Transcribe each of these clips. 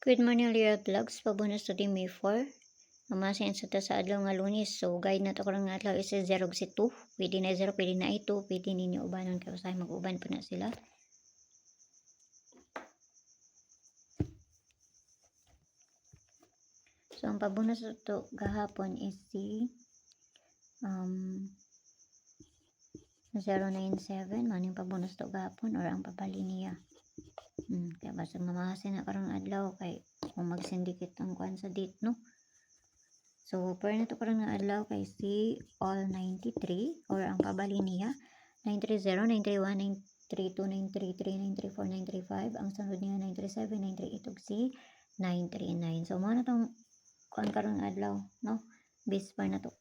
Good morning, Lira Vlogs. Pabunas to di May 4. Mamasin sa ta sa adlaw nga Lunes. So, guide na to karong nga adlaw is 0 si 2. Pwede na 0, pwede na 2. Pwede ninyo ubanon kay usahay mag-uban po na sila. So, ang pabunas to gahapon is si 097. Maning pabunas to gahapon or ang papali niya. Kaya basta mamasin na karong adlaw kay kung mag-syndicate ang kuan sa date, no? So, per na to karong adlaw kay si all 93 or ang pabali niya 930, 931, 932, 933, 934, 935. Ang sunod niya 937, 938 ug si 939. So, mo na tong kuan karong adlaw, no? Base per na to.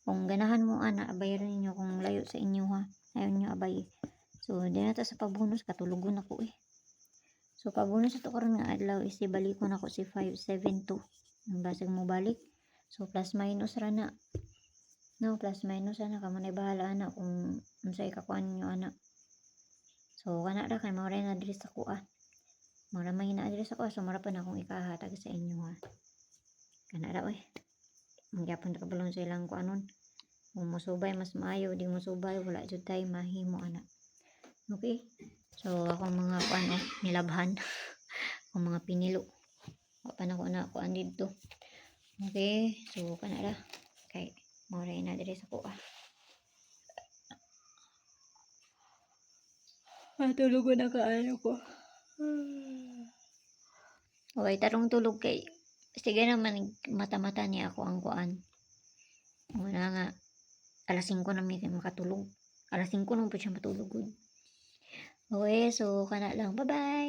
Kung ganahan mo ana, abayaran ninyo kung layo sa inyo ha. Ayaw nyo abay. So, di na to sa pabonus, katulugon ako eh. So, pabonus ito karon nga adlaw is ibalikon ako si 572. Ang basig mo balik. So, plus minus ra na. No, plus minus ra na. Kamo na bahala na kung unsay kakuan niyo ana. So, kana ra kay mao na address ako ah. Mara may na-address ako. So, mara pa na akong ikahatag sa inyo ha. Kana ra oy. Magyapon ta kabulon sa ilang kuanon. Kung musubay mas maayo, di musubay wala jud tay mahimo ana. Okay? So, akong mga kuan nilabhan. Akong mga pinilo. Wapa na ko na kuan dito. Okay? So, kana ra. Kay mao ra na-address ako ah. Tulog na kaayo ko. Okay, tarong tulog kay sige naman mata-mata niya ako ang kuan. Wala nga alas 5 na may makatulog. Alas 5 nung po siya matulog. Okay, so kana lang. Bye-bye.